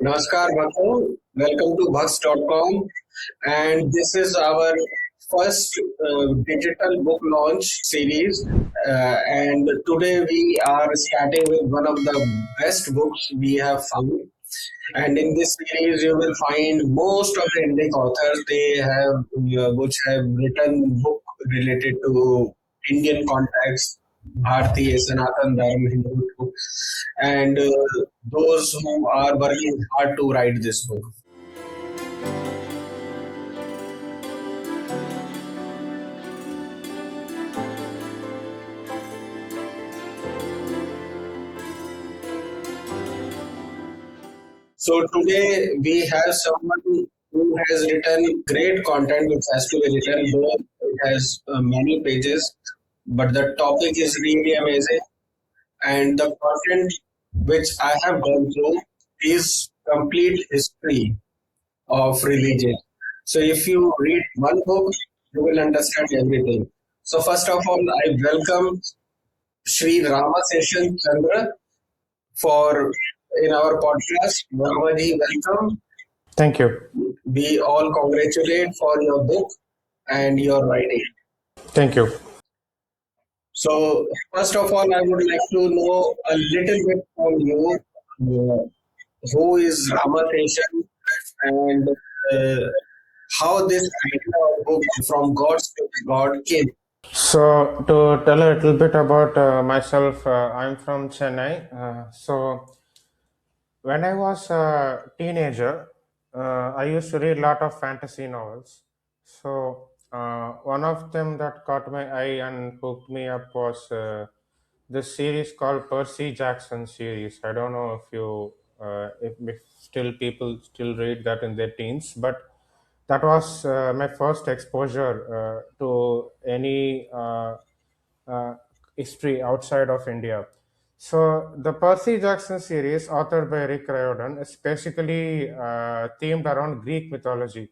Namaskar, Bhakto. Welcome to Bhakts.com. And this is our first digital book launch series. And today we are starting with one of the best books we have found. And in this series, you will find most of the Indic authors. They have, which have written book related to Indian context, Bharatiya, Sanatan Dharma, Hindu, and those who are working hard to write this book. So today we have someone who has written great content which has to be written, though it has many pages, but the topic is really amazing. And the content which I have gone through is complete history of religion. So if you read one book, you will understand everything. So first of all, I welcome Sri Rama Seshan Chandra for in our podcast. Ramaji, welcome. Thank you. We all congratulate for your book and your writing. Thank you. So first of all, I would like to know a little bit from you. Who is Rama Seshan and how this idea of book from God to God came. So, to tell a little bit about myself, I'm from Chennai. When I was a teenager, I used to read a lot of fantasy novels. One of them that caught my eye and hooked me up was this series called Percy Jackson series. I don't know if still people still read that in their teens, but that was my first exposure to any history outside of India. So the Percy Jackson series, authored by Rick Riordan, is basically themed around Greek mythology.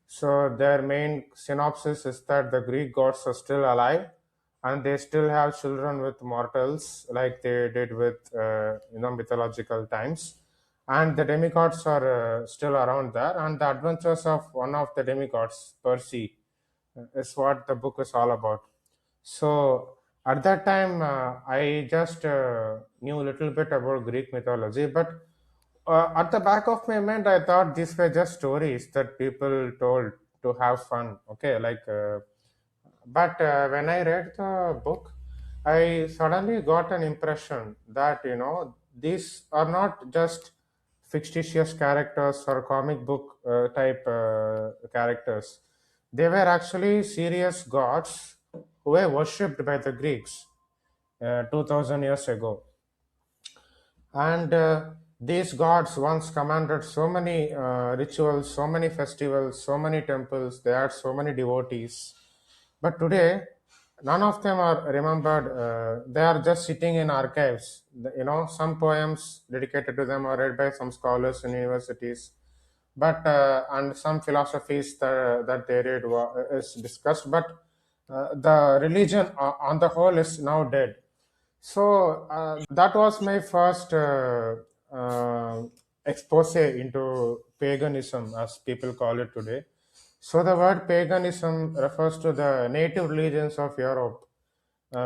So their main synopsis is that the Greek gods are still alive and they still have children with mortals like they did with mythological times, and the demigods are still around there, and the adventures of one of the demigods, Percy, is what the book is all about. So at that time, I just knew a little bit about Greek mythology, but at the back of my mind, I thought these were just stories that people told to have fun. Okay, but when I read the book, I suddenly got an impression that these are not just fictitious characters or comic book type characters. They were actually serious gods who were worshipped by the Greeks 2000 years ago. And these gods once commanded so many rituals, so many festivals, so many temples, they had so many devotees. But today, none of them are remembered. They are just sitting in archives. Some poems dedicated to them are read by some scholars in universities, but and some philosophies that they read is discussed. But the religion on the whole is now dead. So that was my first expose into paganism, as people call it today. So the word paganism refers to the native religions of Europe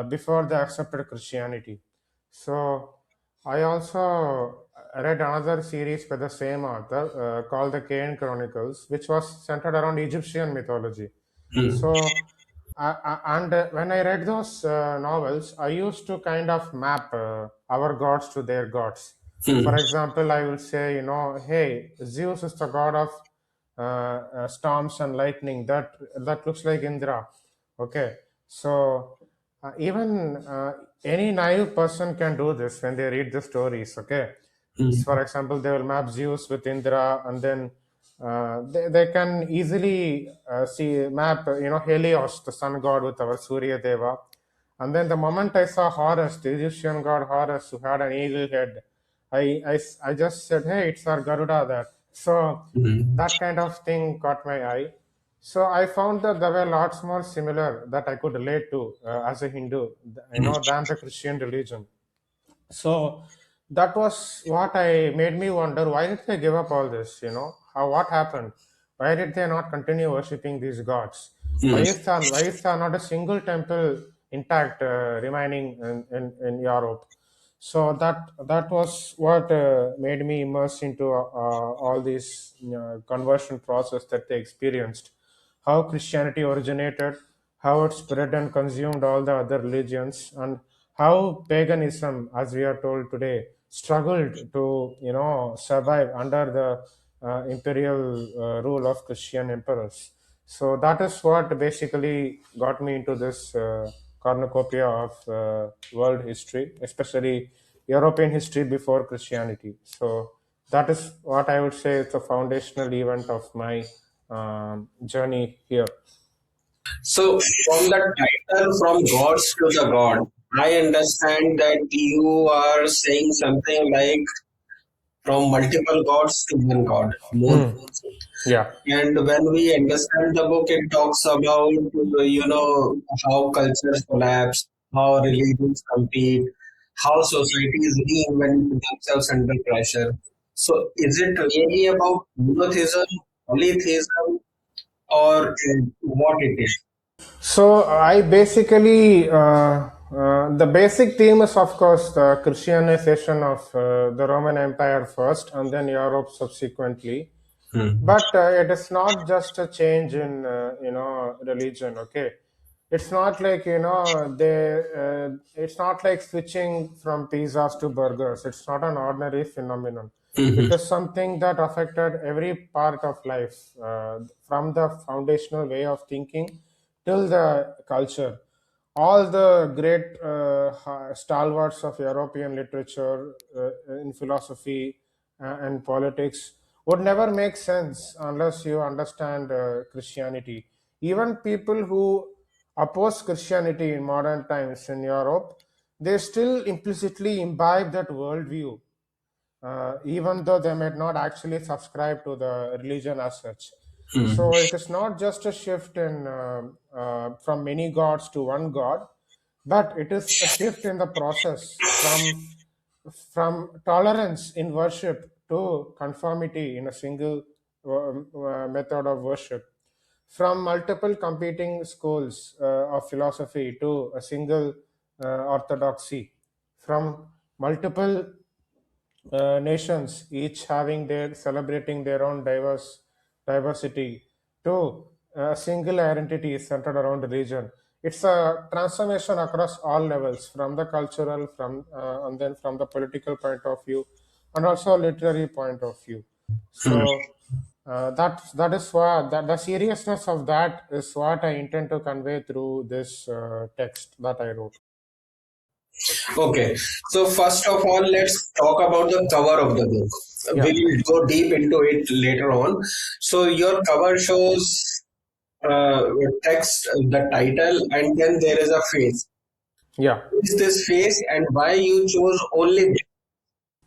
before they accepted Christianity. So I also read another series by the same author called the Cain Chronicles, which was centered around Egyptian mythology. So, when I read those novels, I used to kind of map our gods to their gods. For example, I will say, hey, Zeus is the god of storms and lightning. That looks like Indra. Okay, so even any naive person can do this when they read the stories. Okay, for example, they will map Zeus with Indra, and then they can easily see map Helios, the sun god, with our Surya Deva. And then the moment I saw Horus, the Egyptian god Horus, who had an eagle head, I just said, hey, it's our Garuda there. So that kind of thing caught my eye. So I found that there were lots more similar that I could relate to as a Hindu, than the Christian religion. So that was what I made me wonder, why did they give up all this? How, what happened? Why did they not continue worshipping these gods? Hmm. Why is there not a single temple intact remaining in Europe? So that was what made me immerse into all these conversion process that they experienced, how Christianity originated, how it spread and consumed all the other religions, and how paganism, as we are told today, struggled to survive under the imperial rule of Christian emperors. So that is what basically got me into this cornucopia of world history, especially European history before Christianity. So that is what I would say is the foundational event of my journey here. So, from the title From Gods to the God, I understand that you are saying something like from multiple gods to one God, more Hmm. gods. Yeah. And when we understand the book, it talks about, how cultures collapse, how religions compete, how societies reinvent themselves under pressure. So, is it really about monotheism, polytheism, or what it is? So I basically the basic theme is of course the Christianization of the Roman Empire first, and then Europe subsequently. Hmm. But it is not just a change in religion. Okay, it's not like they. It's not like switching from pizzas to burgers. It's not an ordinary phenomenon. It Mhm. is something that affected every part of life, from the foundational way of thinking till the culture. All the great stalwarts of European literature in philosophy and politics would never make sense unless you understand Christianity. Even people who oppose Christianity in modern times in Europe, they still implicitly imbibe that worldview, even though they may not actually subscribe to the religion as such. Hmm. So it is not just a shift in from many gods to one god, but it is a shift in the process from tolerance in worship to conformity in a single method of worship, from multiple competing schools of philosophy to a single orthodoxy, from multiple nations, each having their celebrating their own diversity, to a single identity centered around religion. It's a transformation across all levels, from the cultural, from and then from the political point of view, and also literary point of view. Hmm. So that is what that the seriousness of that is what I intend to convey through this text that I wrote. Okay, so first of all, let's talk about the cover of the book. Yeah, We will go deep into it later on. So your cover shows text, the title, and then there is a face. yeah. What is this face, and why you chose only this?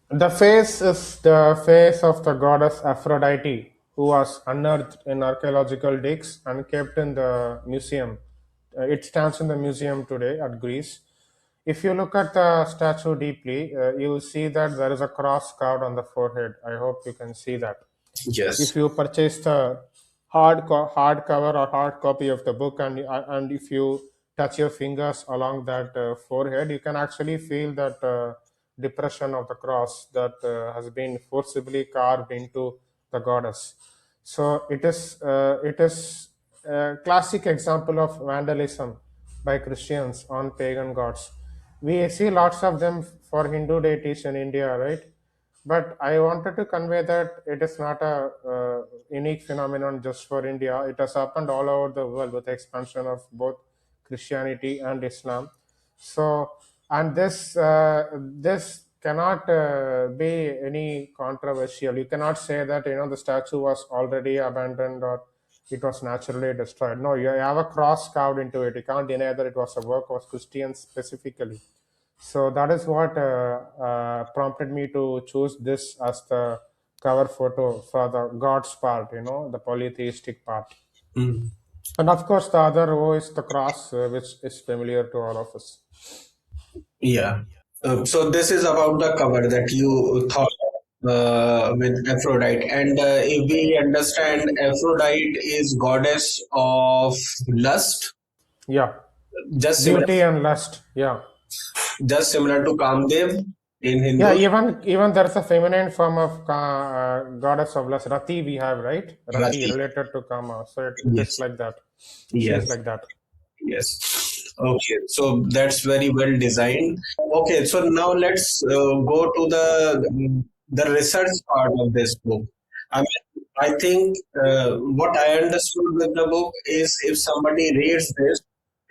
The face is the face of the goddess Aphrodite, who was unearthed in archaeological digs and kept in the museum. It stands in the museum today at Greece. If you look at the statue deeply, you will see that there is a cross carved on the forehead. I hope you can see that. Yes. If you purchase the hard cover or hard copy of the book, and if you touch your fingers along that forehead, you can actually feel that depression of the cross that has been forcibly carved into the goddess. So it is a classic example of vandalism by Christians on pagan gods. We see lots of them for Hindu deities in India, right? But I wanted to convey that it is not a unique phenomenon just for India. It has happened all over the world with the expansion of both Christianity and Islam. So, and this cannot be any controversial. You cannot say that the statue was already abandoned or it was naturally destroyed. No, you have a cross carved into it. You can't deny that it was a work of Christians specifically. So that is what prompted me to choose this as the cover photo for the God's part, the polytheistic part. Hmm. And of course, the other O is the cross, which is familiar to all of us. Yeah. So this is about the cover that you thought with Aphrodite, and if we understand Aphrodite is goddess of lust, Yeah, just similar, beauty and lust. Yeah, just similar to Kamdev in yeah. Hindu. Even there's a feminine form of goddess of lust. Rati we have, right? Rati Rati. related to Kama, so it is Yes, like that. She is yes, like that. yes. Okay, so that's very well designed. Okay, so now let's go to the research part of this book. I mean, I think what I understood with the book is if somebody reads this,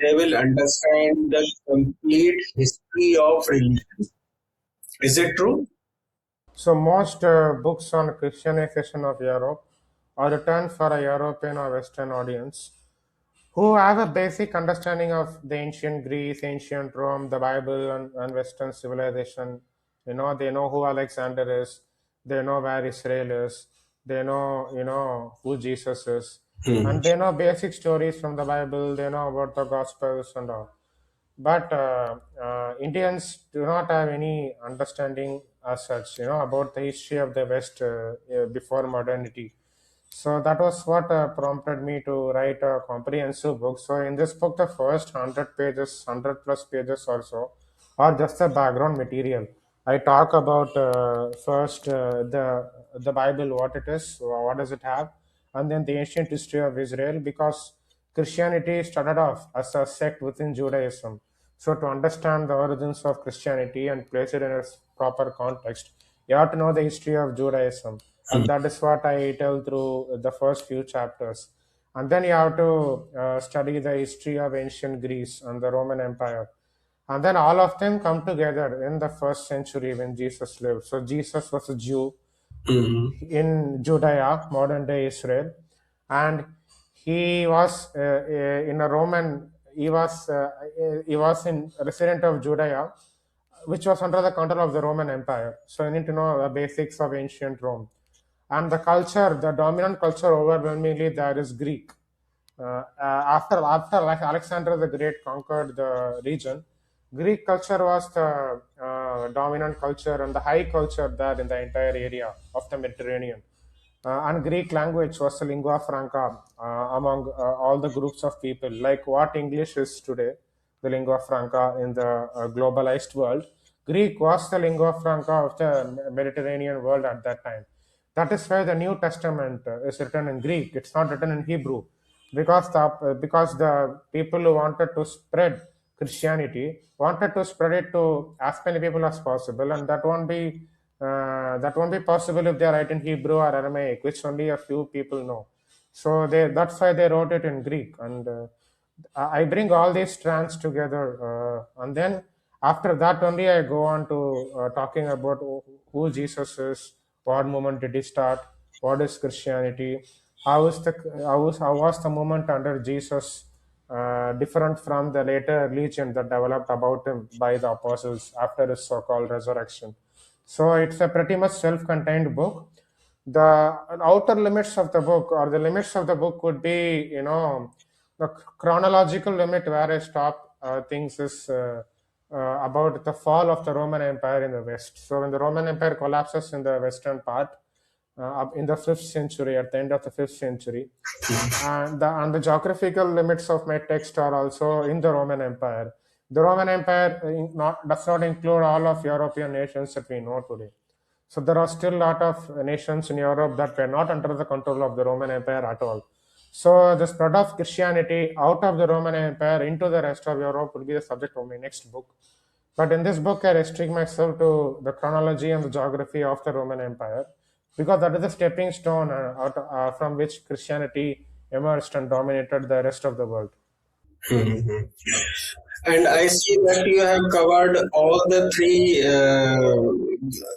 they will understand the complete history of religion. Is it true? So most books on Christianization of Europe are written for a European or Western audience who have a basic understanding of the ancient Greece, ancient Rome, the Bible, and Western civilization. They know who Alexander is, they know where Israel is, they know, who Jesus is, Hmm. and they know basic stories from the Bible, they know about the Gospels and all. But Indians do not have any understanding as such, about the history of the West before modernity. So that was what prompted me to write a comprehensive book. So in this book, the first 100 pages, 100 plus pages or so, are just the background material. I talk about first the Bible, what it is, what does it have, and then the ancient history of Israel, because Christianity started off as a sect within Judaism. So to understand the origins of Christianity and place it in its proper context, you have to know the history of Judaism, Hmm. and that is what I tell through the first few chapters. And then you have to study the history of ancient Greece and the Roman Empire, and then all of them come together in the first century when Jesus lived. So Jesus was a Jew Hmm. in Judea, modern day Israel, and he was in a Roman. He was in resident of Judea, which was under the control of the Roman Empire. So you need to know the basics of ancient Rome. And the culture, the dominant culture overwhelmingly there is Greek. After like Alexander the Great conquered the region, Greek culture was the dominant culture and the high culture there in the entire area of the Mediterranean. And Greek language was the lingua franca among all the groups of people, like what English is today, the lingua franca in the globalized world. Greek was the lingua franca of the Mediterranean world at that time. That is why the New Testament is written in Greek. It's not written in Hebrew, because the people who wanted to spread Christianity wanted to spread it to as many people as possible, and that won't be possible if they write in Hebrew or Aramaic, which only a few people know. So that's why they wrote it in Greek, and I bring all these strands together, and then after that only I go on to talking about who Jesus is, what moment did he start, what is Christianity, how was the movement under Jesus different from the later religion that developed about him by the apostles after his so-called resurrection. So it's a pretty much self-contained book. The outer limits of the book, or the limits of the book, would be, the chronological limit where I stop things is about the fall of the Roman Empire in the West. So when the Roman Empire collapses in the western part, up in the 5th century, at the end of the 5th century, and the geographical limits of my text are also in the Roman Empire. The Roman Empire does not include all of European nations that we know today. So there are still a lot of nations in Europe that were not under the control of the Roman Empire at all. So the spread of Christianity out of the Roman Empire into the rest of Europe will be the subject of my next book. But in this book, I restrict myself to the chronology and the geography of the Roman Empire, because that is the stepping stone from which Christianity emerged and dominated the rest of the world. Hmm. And I see that you have covered all the three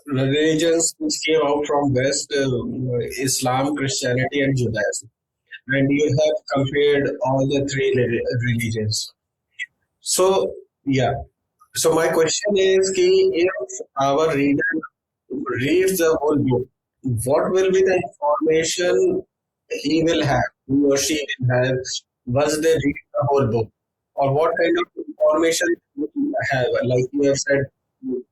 religions which came out from West, Islam, Christianity, and Judaism. And you have compared all the three religions. So, yeah. So my question is, ki, if our reader reads the whole book, what will be the information he will have, he or she will have, once they read the whole book? Or what kind of information he will have? Like you have said,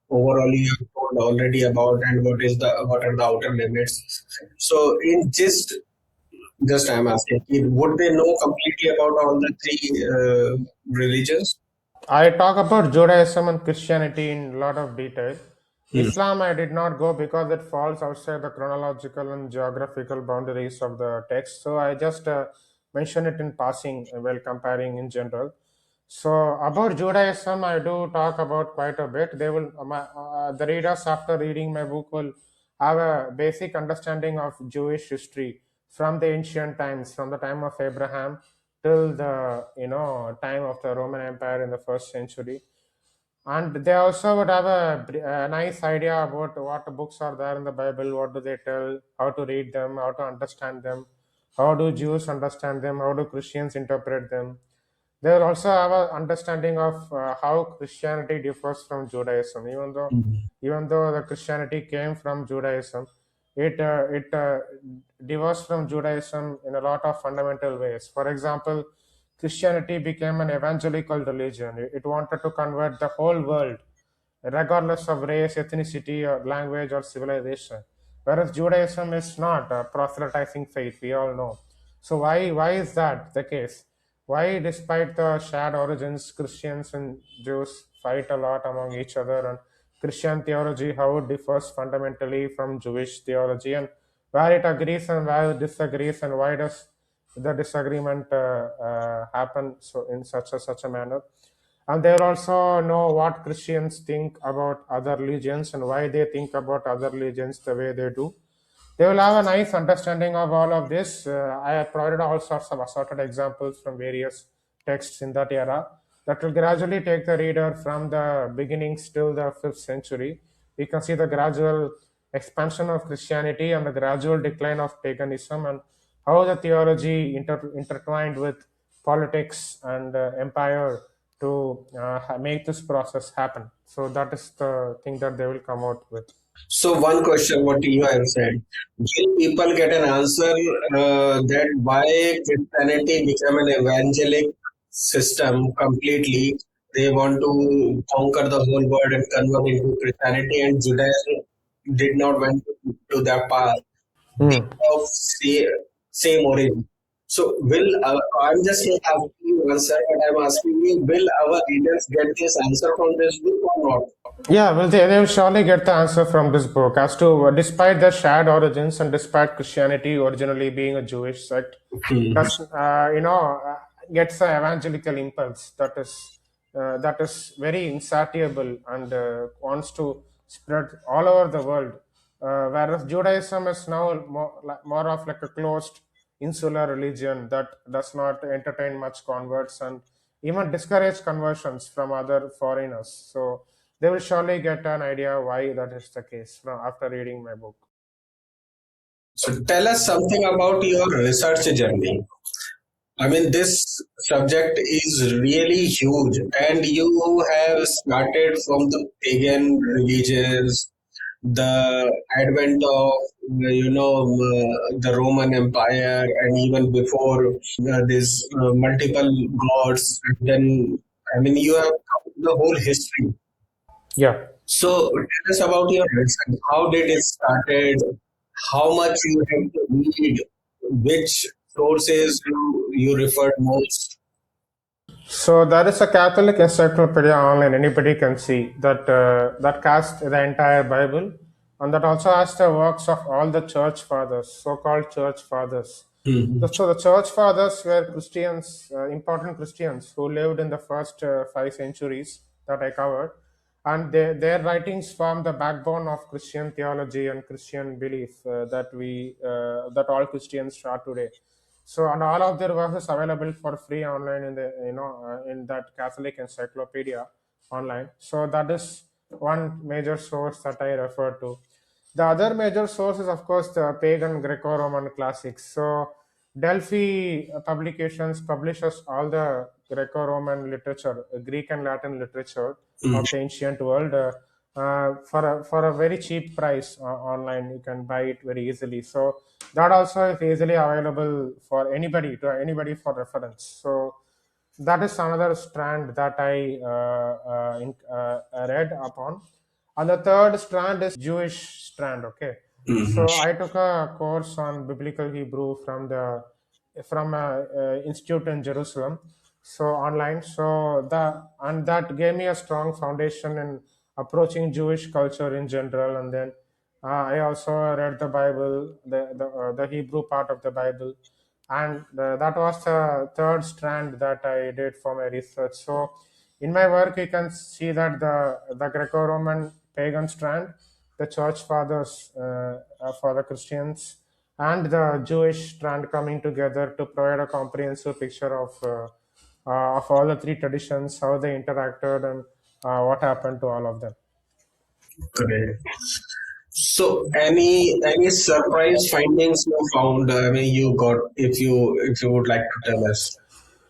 overall you have told already about, and what are the outer limits. So in just I'm asking, would they know completely about all the three religions? I talk about Judaism and Christianity in a lot of detail. Hmm. Islam, I did not go because it falls outside the chronological and geographical boundaries of the text. So I just mention it in passing while comparing in general. So about Judaism, I do talk about quite a bit. The readers after reading my book will have a basic understanding of Jewish history from the ancient times, from the time of Abraham till the time of the Roman Empire in the first century. And they also would have a nice idea about what books are there in the Bible, what do they tell, how to read them, how to understand them, how do Jews understand them, how do Christians interpret them. They will also have an understanding of how Christianity differs from Judaism. Even though the Christianity came from Judaism, it differs from Judaism in a lot of fundamental ways. For example, Christianity became an evangelical religion. It wanted to convert the whole world, regardless of race, ethnicity, or language, or civilization. Whereas Judaism is not a proselytizing faith, we all know. So why is that the case? Why, despite the shared origins, Christians and Jews fight a lot among each other, and Christian theology, how it differs fundamentally from Jewish theology, and where it agrees and where it disagrees, and why does the disagreement happen so in such a manner? And they will also know what Christians think about other religions and why they think about other religions the way they do. They will have a nice understanding of all of this. I have provided all sorts of assorted examples from various texts in that era that will gradually take the reader from the beginnings till the 5th century. We can see the gradual expansion of Christianity and the gradual decline of paganism, and how the theology intertwined with politics and empire to make this process happen. So that is the thing that they will come out with. So one question, what you have said, will people get an answer that why Christianity became an evangelic system completely? They want to conquer the whole world and convert into Christianity, and Judaism did not went to that path. They Hmm. of same origin. So will I'm just asking you answer, but I'm asking you, will our readers get this answer from this book or not? Yeah, well, they will surely get the answer from this book as to, despite the shared origins and despite Christianity originally being a Jewish sect, Hmm. does gets an evangelical impulse that is very insatiable and wants to spread all over the world. Whereas Judaism is now more of like a closed insular religion that does not entertain much converts and even discourage conversions from other foreigners. So they will surely get an idea why that is the case from after reading my book. So tell us something about your research journey. I mean, this subject is really huge, and you have started from the pagan religions, the advent of the Roman Empire, and even before this multiple gods. And then, I mean, you have covered the whole history. Yeah. So tell us about your research. How did it started? How much you have to read? Which sources you referred most? So there is a Catholic encyclopedia online. Anybody can see that casts the entire Bible, and that also has the works of all the church fathers, so-called church fathers. Mhm. So the church fathers were Christians, important Christians who lived in the first 5 centuries that I covered, and their writings form the backbone of Christian theology and Christian belief that all Christians share today. So, and all of their work is available for free online in the in that Catholic encyclopedia online. So that is one major source that I refer to. The other major source is, of course, the pagan Greco-Roman classics. So Delphi publications publishes all the Greco-Roman literature, Greek and Latin literature Mm. of the ancient world for a very cheap price online. You can buy it very easily. So that also is easily available for anybody for reference. So that is another strand that I read upon. And the third strand is Jewish strand. Okay, Mhm. so I took a course on biblical Hebrew from a, institute in Jerusalem, so online. So that gave me a strong foundation in approaching Jewish culture in general. And then I also read the Bible, the Hebrew part of the Bible, and that was the third strand that I did for my research. So in my work, you can see that the Greco-Roman pagan strand, the church fathers for the Christians, and the Jewish strand coming together to provide a comprehensive picture of all the three traditions, how they interacted, and what happened to all of them. Great. So, any surprise findings you found? I mean, you got, if you would like to tell us.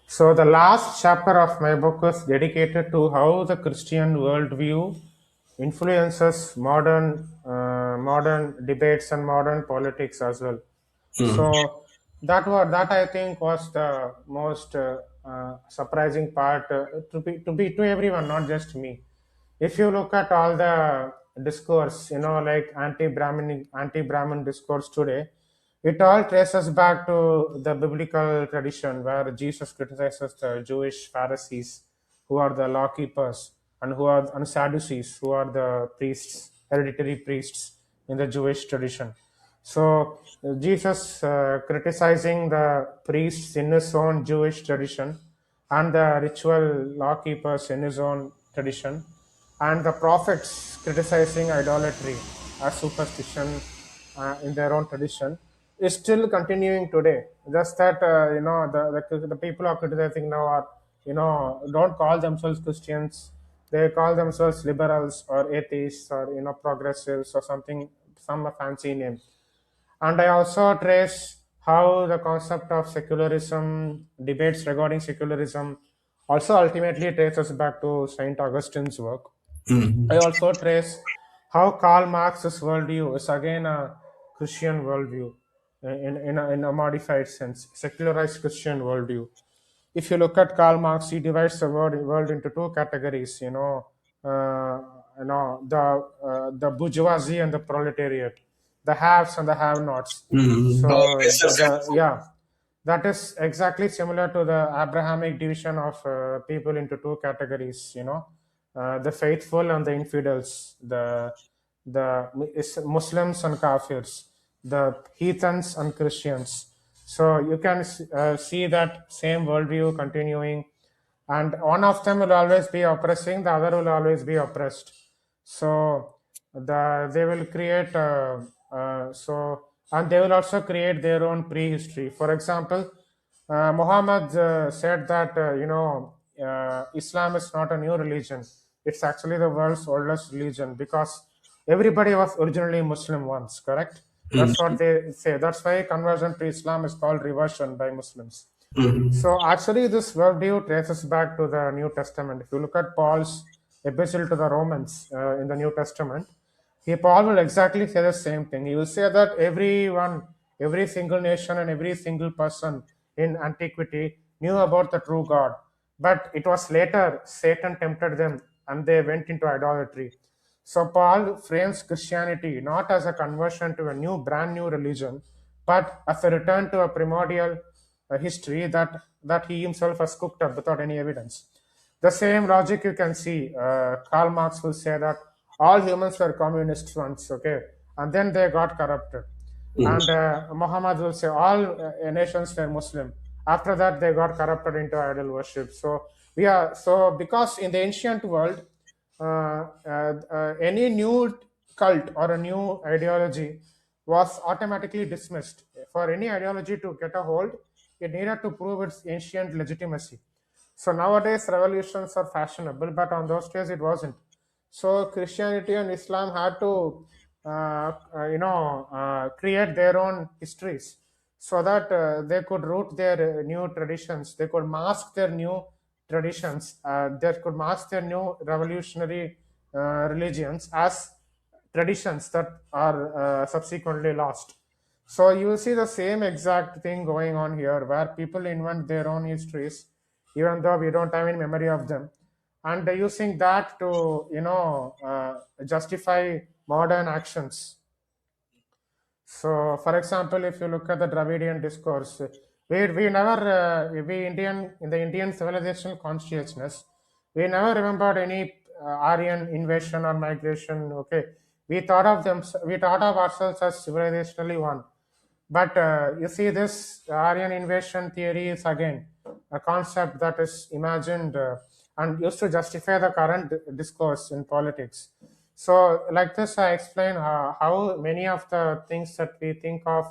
So the last chapter of my book was dedicated to how the Christian worldview influences modern debates and modern politics as well. Mm. So that I think was the most surprising part to everyone, not just me. If you look at all the discourse, like anti-Brahmin discourse today, it all traces back to the biblical tradition where Jesus criticizes the Jewish Pharisees, who are the law keepers, and Sadducees, who are the priests, hereditary priests in the Jewish tradition. So Jesus criticizing the priests in his own Jewish tradition and the ritual law keepers in his own tradition, and the prophets criticizing idolatry as superstition in their own tradition is still continuing today. Just that the people are criticizing now are, don't call themselves Christians. They call themselves liberals or atheists or progressives or something, some fancy name. And I also trace how the concept of secularism, debates regarding secularism, also ultimately traces back to Saint Augustine's work. Mhm. I also trace how Karl Marx's worldview is again a Christian worldview in a modified sense, secularized Christian worldview. If you look at Karl Marx, he divides the world into two categories. The bourgeoisie and the proletariat, the haves and the have-nots. Mhm. The So lesser the self. yeah, that is exactly similar to the Abrahamic division of people into two categories. The faithful and the infidels, the Muslims and Kafirs, the heathens and Christians. So you can see that same worldview continuing, and one of them will always be oppressing, the other will always be oppressed. So they will create and they will also create their own prehistory. For example, Muhammad said that Islam is not a new religion; it's actually the world's oldest religion because everybody was originally Muslim once. Correct? That's what Mhm. they say. That's why conversion to Islam is called reversion by Muslims. Mhm. So actually, this worldview traces back to the New Testament. If you look at Paul's epistle to the Romans in the New Testament, Paul will exactly say the same thing. He will say that everyone, every single nation, and every single person in antiquity knew about the true God. But it was later Satan tempted them and they went into idolatry. So Paul frames Christianity not as a conversion to a brand new religion, but as a return to a primordial history that he himself has cooked up without any evidence. The same logic you can see. Karl Marx will say that all humans were communists once, okay, and then they got corrupted. Mhm. And Muhammad will say all nations were Muslim. After that, they got corrupted into idol worship. So because in the ancient world, any new cult or a new ideology was automatically dismissed. For any ideology to get a hold, it needed to prove its ancient legitimacy. So nowadays revolutions are fashionable, but on those days it wasn't. So Christianity and Islam had to, create their own histories so that they could root their new traditions. They could mask their new traditions. They could mask their new revolutionary religions as traditions that are subsequently lost. So you will see the same exact thing going on here, where people invent their own histories, even though we don't have any memory of them. and using that to justify modern actions. So, for example, if you look at the Dravidian discourse, we never, we Indian, in the Indian civilizational consciousness, we never remembered any Aryan invasion or migration. Okay, we thought of ourselves as civilizationally one. But you see, this Aryan invasion theory is again a concept that is imagined and used to justify the current discourse in politics. So, like this, I explain how many of the things that we think of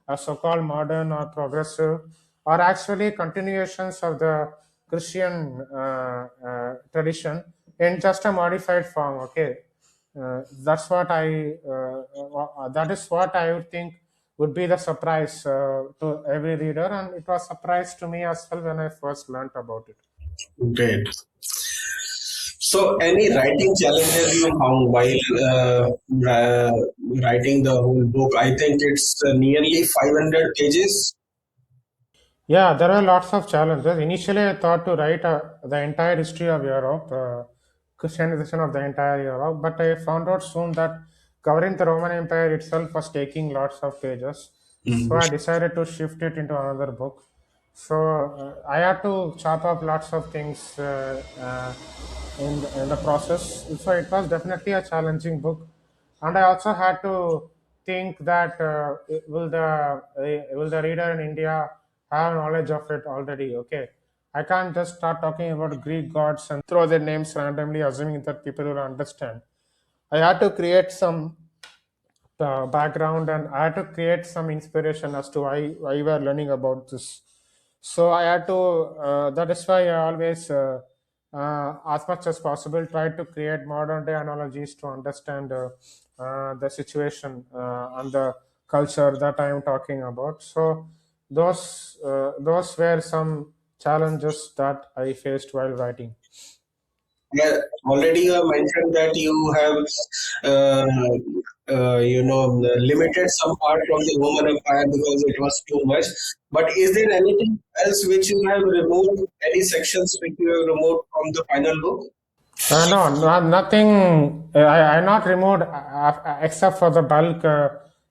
as so-called modern or progressive are actually continuations of the Christian tradition in just a modified form. Okay, that is what I would think would be the surprise to every reader, and it was surprise to me as well when I first learnt about it. Great. So, any writing challenges you found while writing the whole book? I think it's nearly 500 pages. Yeah, there are lots of challenges. Initially, I thought to write the entire history of Europe, Christianization of the entire Europe, but I found out soon that covering the Roman Empire itself was taking lots of pages. So Mhm. I decided to shift it into another book. So I had to chop up lots of things in the process. So it was definitely a challenging book, and I also had to think that will the reader in India have knowledge of it already? Okay, I can't just start talking about Greek gods and throw their names randomly, assuming that people will understand. I had to create some background, and I had to create some inspiration as to why we are learning about this. So I had to. That is why I always, as much as possible, try to create modern day analogies to understand the situation and the culture that I am talking about. So those were some challenges that I faced while writing. Yeah, already you have mentioned that you have, limited some part from the Roman Empire because it was too much. But is there anything else which you have removed? Any sections which you have removed from the final book? No, nothing. I not removed except for the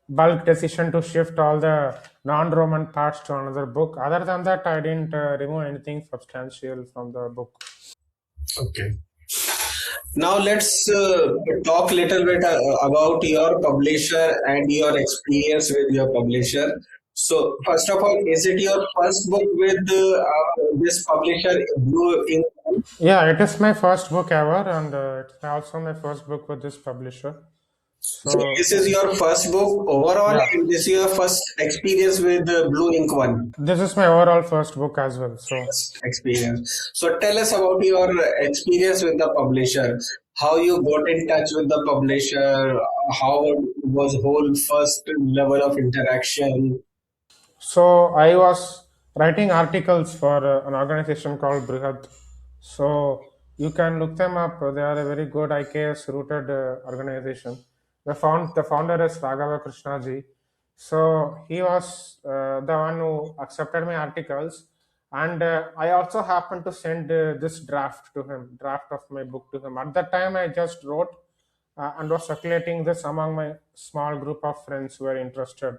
bulk decision to shift all the non-Roman parts to another book. Other than that, I didn't remove anything substantial from the book. Okay. Now let's talk little bit about your publisher and your experience with your publisher. So first of all, is it your first book with this publisher, Blue Ink? Yeah, it is my first book ever, and it's also my first book with this publisher. So So this is your first book overall, yeah, and this is your first experience with the Blue Ink one. this is my overall first book as well. So First experience. So tell us about your experience with the publisher. How you got in touch with the publisher? How was whole first level of interaction? So I was writing articles for an organization called Brihad. So you can look them up. They are a very good IKS rooted organization. The founder is Raghava Krishnaji. So he was the one who accepted my articles, and I also happened to send this draft of my book to him. At that time, I just wrote and was circulating this among my small group of friends who were interested.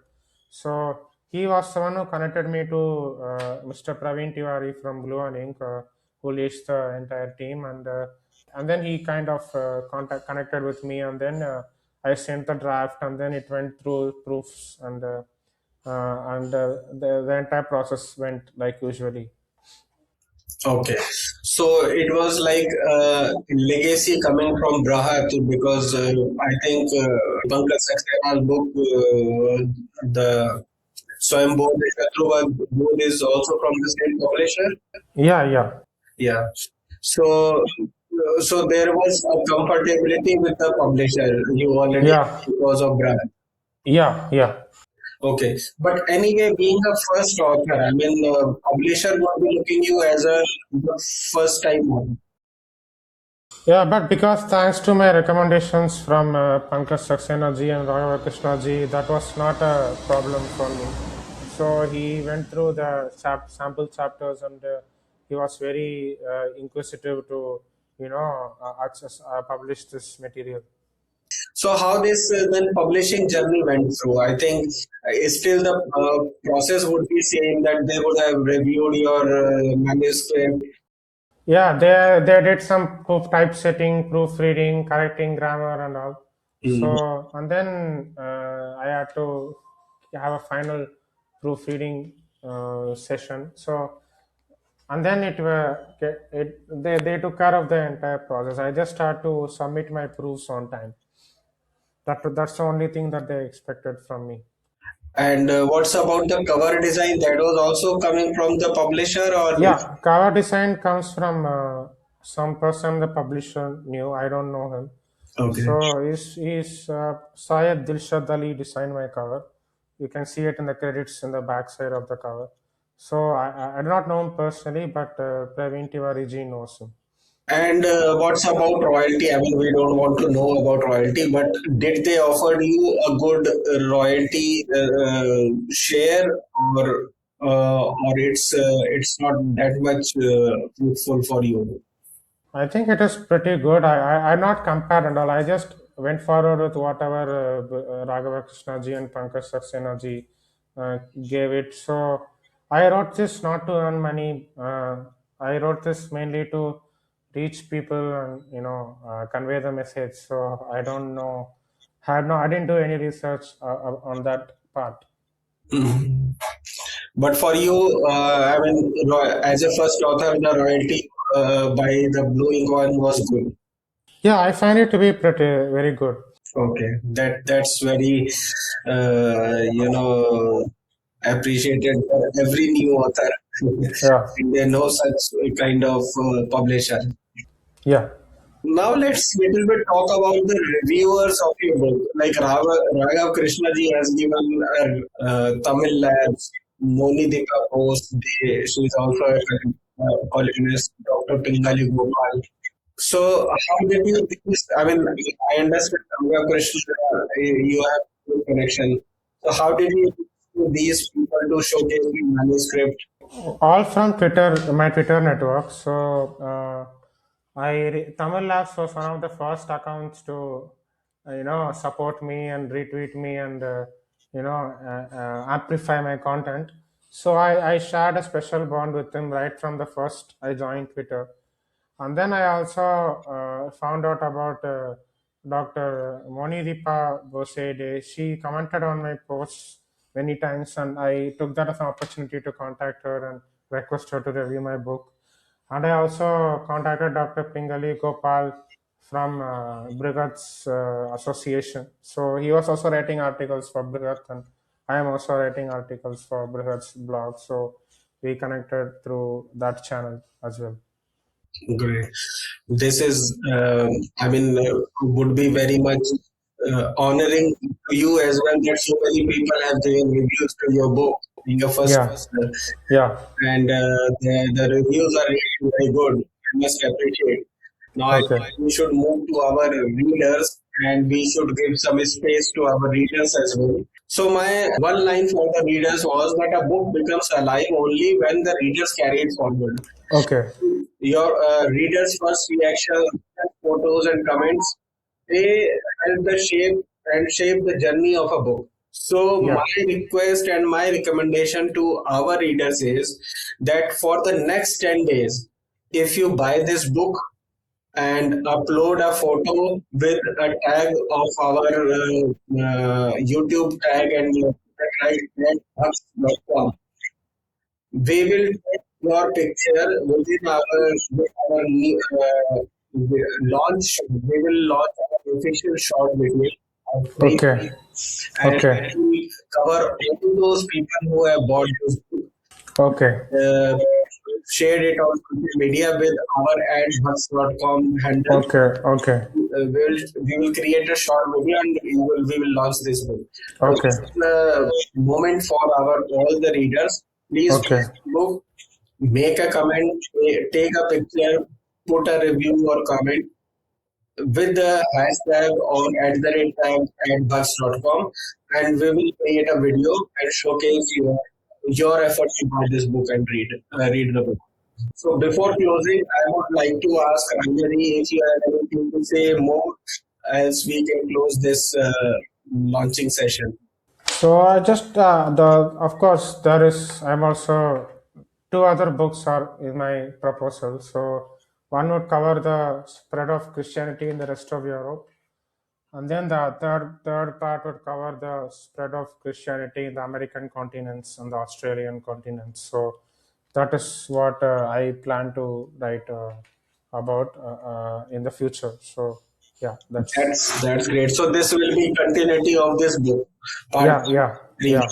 So he was someone who connected me to Mr. Praveen Tiwari from Blue and Ink, who leads the entire team, and then he kind of connected with me, and then I sent the draft, and then it went through proofs, and the entire process went like usually. Okay, so it was like legacy coming from Braha too, because I think Pankaj Saxena's book, the Swayambhu Shatruva book is also from the same publisher. Yeah, yeah, Yeah. So, so there was a compatibility with the publisher. You already yeah, because of Braha. yeah, yeah. Okay, but anyway, being a first author, I mean, publisher would be looking you as a first time author. Yeah, but because thanks to my recommendations from Pankaj Saxena ji and Raghava Krishna ji, that was not a problem for me. So he went through the sample chapters, and he was very inquisitive to publish this material. So how this then publishing journey went through? I think still the process would be same, that they would have reviewed your manuscript. Yeah, they did some proof typesetting, proofreading, correcting grammar and all. Mm. So and then I had to have a final proofreading session. So and then they took care of the entire process. I just had to submit my proofs on time. That's the only thing that they expected from me. And what's about the cover design? That was also coming from the publisher, or Yeah, cover design comes from some person the publisher knew. I don't know him. okay. So he's Syed Dilshad Ali designed my cover. You can see it in the credits in the back side of the cover. So I do not know him personally, but Praveen Tiwari ji knows him. And what's about royalty? I mean, we don't want to know about royalty, but did they offer you a good royalty share, or it's not that much fruitful for you? I think it is pretty good. I not compared and all. I just went forward with whatever Raghava Krishna ji and Pankaj Saxena ji gave it. So I wrote this not to earn money. I wrote this mainly to reach people and convey the message. So I don't know. I didn't do any research on that part. Mhm. But for you, I mean, as a first author, the royalty by the Blue Ink one was good. Yeah, I find it to be pretty very good. Okay, that's very appreciated for every new author. Yeah, There no such kind of publisher. yeah, Now let's little bit talk about the reviewers of your book. Like Raghav Krishna ji has given a Tamil labs, Moni Dika Post. She's also a columnist, Dr. Pingali Gopal. So how did you do this? I mean, I understand Raghav Krishna, you have good connection. So how did you do these people to showcase the manuscript? all from Twitter, my Twitter network. So Tamil Labs was one of the first accounts to support me and retweet me and amplify my content. So I shared a special bond with him right from the first I joined Twitter. And then I also found out about Dr. Monidipa Bosede. She commented on my posts many times, and I took that as an opportunity to contact her and request her to review my book. And I also contacted Dr. Pingali Gopal from Brigat's association. So he was also writing articles for Brigat, and I am also writing articles for Brigat's blog. So we connected through that channel as well. Great. This is, I mean, would be very much honoring to you as well, that so many people have given reviews to your book in your first Yeah, yeah. and the reviews are really very good. I must appreciate. Now I Okay. think we should move to our readers, and we should give some space to our readers as well. So my one line for the readers was that a book becomes alive only when the readers carry it forward. Okay. Your readers' first reaction, photos, and comments, they help the shape the journey of a book. So Yeah. my request and my recommendation to our readers is that for the next 10 days, if you buy this book and upload a photo with a tag of our YouTube tag and tag at Bhakts.com, we will take your picture within our launch. We will launch an official short video of 3 minutes, Okay. and Okay. it will cover all those people who have bought this book. Okay. Uh, Shared it on social media with our Bhakts.com handle. Okay. Okay. We will create a short video, and we will launch this book. So Okay. this is the moment for our all the readers. Please Okay. book, make a comment, take a picture, put a review or comment with the hashtag or at the rate tag at Bhakts.com, and we will create a video and showcase your efforts to buy this book and read the book. So before closing, I would like to ask Anjali if you have anything to say more as we can close this launching session. So I just the of course there is I'm also two other books are in my proposal. So one would cover the spread of Christianity in the rest of Europe, and then the third part would cover the spread of Christianity in the American continents and the Australian continents. So that is what I plan to write about in the future. So yeah, That's great. So this will be continuity of this book, part yeah, yeah, three. yeah,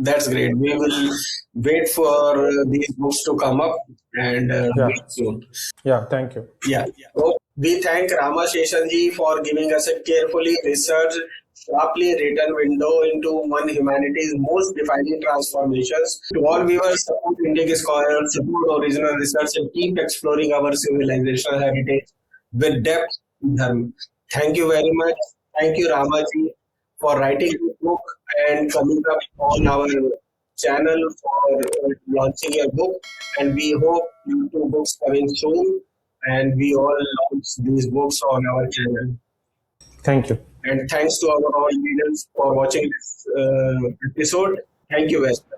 That's great. We will wait for these books to come up and yeah, meet soon. yeah. Thank you. Yeah. So we thank Rama Seshan ji for giving us a carefully researched, sharply written window into one humanity's most defining transformations. To all viewers, support Indic scholars, support original research, and keep exploring our civilizational heritage with depth and dharma. Thank you very much. Thank you, Rama ji, for writing this book and coming up on our channel for launching your book. And we hope two books coming soon and we all launch these books on our channel. Thank you. And thanks to our all leaders for watching this episode. Thank you very much.